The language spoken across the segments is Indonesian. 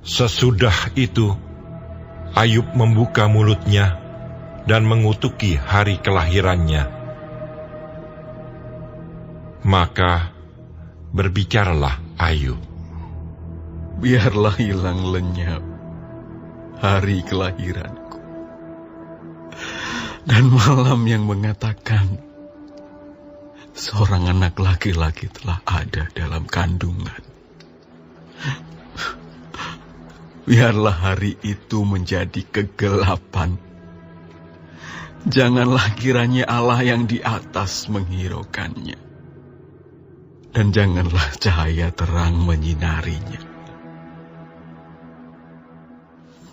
Sesudah itu, Ayub membuka mulutnya dan mengutuki hari kelahirannya. Maka berbicaralah Ayub. Biarlah hilang lenyap hari kelahiranku, dan malam yang mengatakan seorang anak laki-laki telah ada dalam kandungan. Biarlah hari itu menjadi kegelapan. Janganlah kiranya Allah yang di atas menghiraukannya, dan janganlah cahaya terang menyinarinya.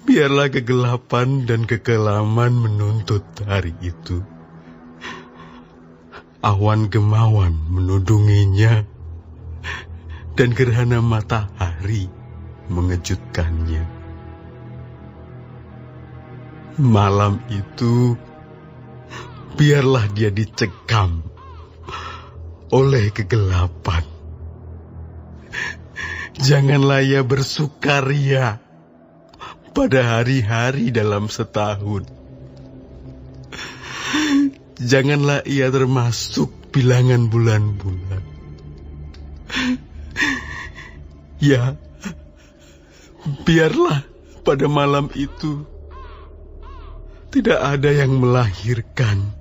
Biarlah kegelapan dan kekelaman menuntut hari itu. Awan gemawan menudunginya, dan gerhana matahari mengejutkannya. Malam itu, biarlah dia dicekam oleh kegelapan. Janganlah ia bersukaria pada hari-hari dalam setahun. Janganlah ia termasuk bilangan bulan-bulan. Ya, biarlah pada malam itu tidak ada yang melahirkan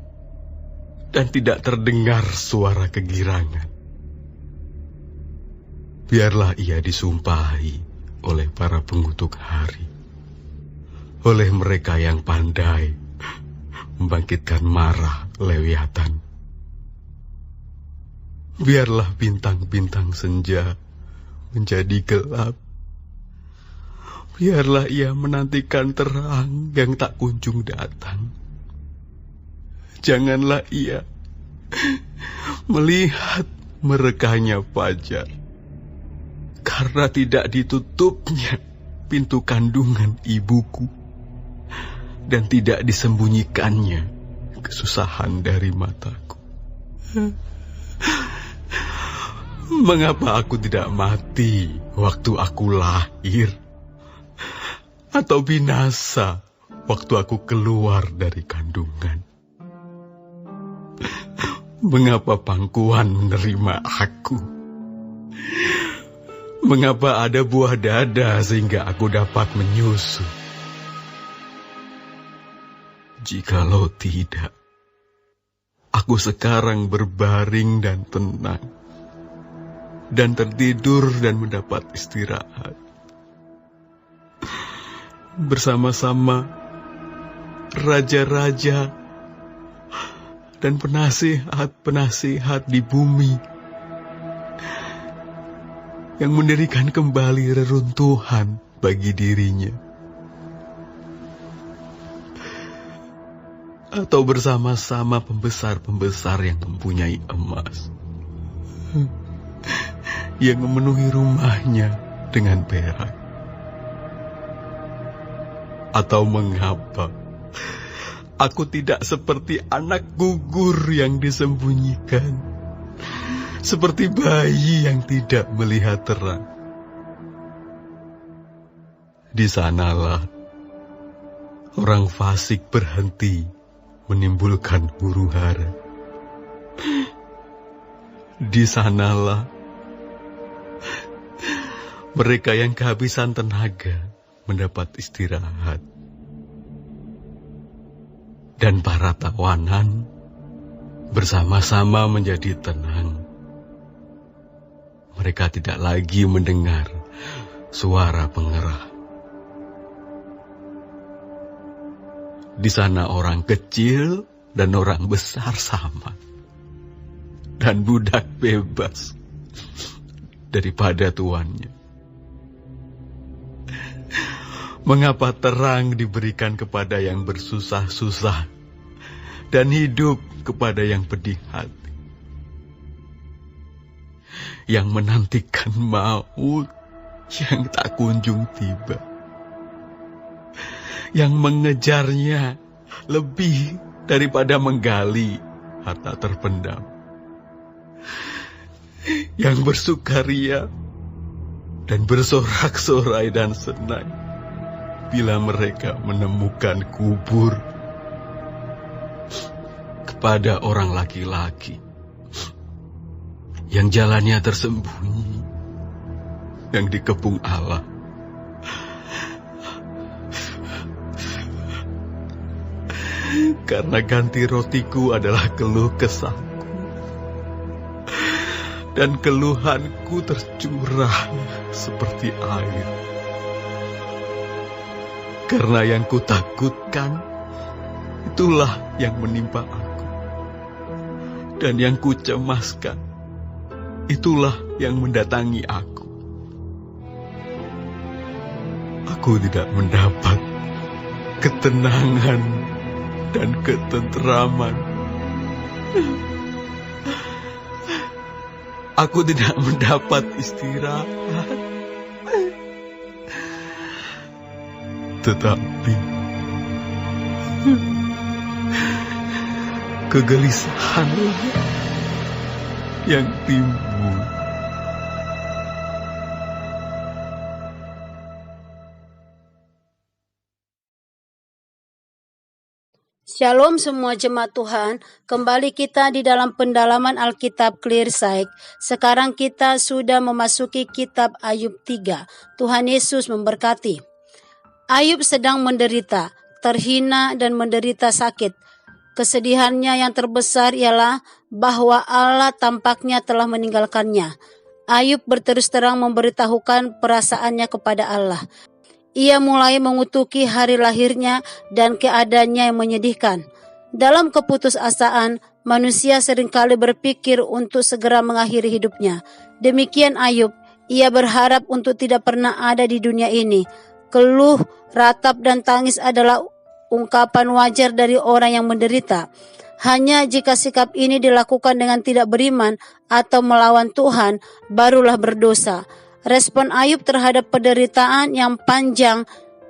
dan tidak terdengar suara kegirangan. Biarlah ia disumpahi oleh para pengutuk hari, oleh mereka yang pandai membangkitkan marah Lewiatan. Biarlah bintang-bintang senja menjadi gelap. Biarlah ia menantikan terang yang tak kunjung datang. Janganlah ia melihat merekahnya fajar, karena tidak ditutupnya pintu kandungan ibuku, dan tidak disembunyikannya kesusahan dari mataku. Mengapa aku tidak mati waktu aku lahir, atau binasa waktu aku keluar dari kandungan? Mengapa pangkuan menerima aku? Mengapa ada buah dada sehingga aku dapat menyusu? Jikalau tidak, aku sekarang berbaring dan tenang, dan tertidur dan mendapat istirahat bersama-sama raja-raja dan penasihat-penasihat di bumi yang mendirikan kembali reruntuhan bagi dirinya, atau bersama-sama pembesar-pembesar yang mempunyai emas, yang memenuhi rumahnya dengan perak. Atau mengapa aku tidak seperti anak gugur yang disembunyikan, seperti bayi yang tidak melihat terang? Di sanalah orang fasik berhenti menimbulkan huru-hara. Di sanalah mereka yang kehabisan tenaga mendapat istirahat, dan para tawanan bersama-sama menjadi tenang. Mereka tidak lagi mendengar suara pengerah. Di sana orang kecil dan orang besar sama, dan budak bebas daripada tuannya. Mengapa terang diberikan kepada yang bersusah-susah, dan hidup kepada yang pedih hati, yang menantikan maut yang tak kunjung tiba, yang mengejarnya lebih daripada menggali harta terpendam, yang bersukaria dan bersorak-sorai dan senang bila mereka menemukan kubur kepada orang laki-laki yang jalannya tersembunyi, yang dikepung Allah. Karena ganti rotiku adalah keluh kesahku, dan keluhanku tercurah seperti air. Karena yang kutakutkan, itulah yang menimpa aku. Dan yang kucemaskan, itulah yang mendatangi aku. Aku tidak mendapat ketenangan dan ketentraman. Aku tidak mendapat istirahat. Tetapi kegelisahanlah yang timbul. Shalom semua jemaat Tuhan, kembali kita di dalam pendalaman Alkitab Clearsight. Sekarang kita sudah memasuki kitab Ayub 3. Tuhan Yesus memberkati. Ayub sedang menderita, terhina dan menderita sakit. Kesedihannya yang terbesar ialah bahwa Allah tampaknya telah meninggalkannya. Ayub berterus terang memberitahukan perasaannya kepada Allah. Ia mulai mengutuki hari lahirnya dan keadaannya yang menyedihkan. Dalam keputusasaan, manusia seringkali berpikir untuk segera mengakhiri hidupnya. Demikian Ayub, ia berharap untuk tidak pernah ada di dunia ini. Keluh, ratap, dan tangis adalah ungkapan wajar dari orang yang menderita. Hanya jika sikap ini dilakukan dengan tidak beriman atau melawan Tuhan, barulah berdosa. Respon Ayub terhadap penderitaan yang panjang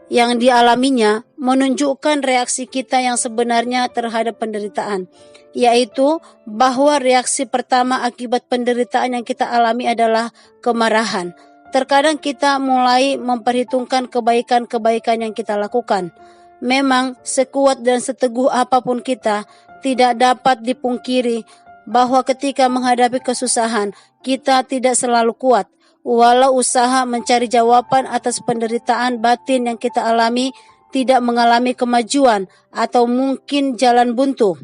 yang dialaminya menunjukkan reaksi kita yang sebenarnya terhadap penderitaan, yaitu bahwa reaksi pertama akibat penderitaan yang kita alami adalah kemarahan. Terkadang kita mulai memperhitungkan kebaikan-kebaikan yang kita lakukan. Memang sekuat dan seteguh apapun kita, tidak dapat dipungkiri bahwa ketika menghadapi kesusahan, kita tidak selalu kuat. Walau usaha mencari jawaban atas penderitaan batin yang kita alami tidak mengalami kemajuan atau mungkin jalan buntu.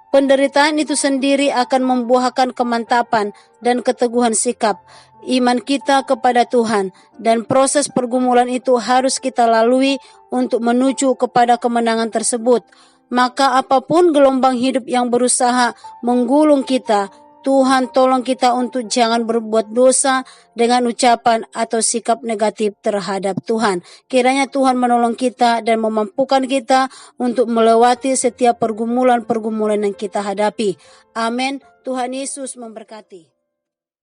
Penderitaan itu sendiri akan membuahkan kemantapan dan keteguhan sikap iman kita kepada Tuhan, dan proses pergumulan itu harus kita lalui untuk menuju kepada kemenangan tersebut. Maka apapun gelombang hidup yang berusaha menggulung kita, Tuhan tolong kita untuk jangan berbuat dosa dengan ucapan atau sikap negatif terhadap Tuhan. Kiranya Tuhan menolong kita dan memampukan kita untuk melewati setiap pergumulan-pergumulan yang kita hadapi. Amin. Tuhan Yesus memberkati.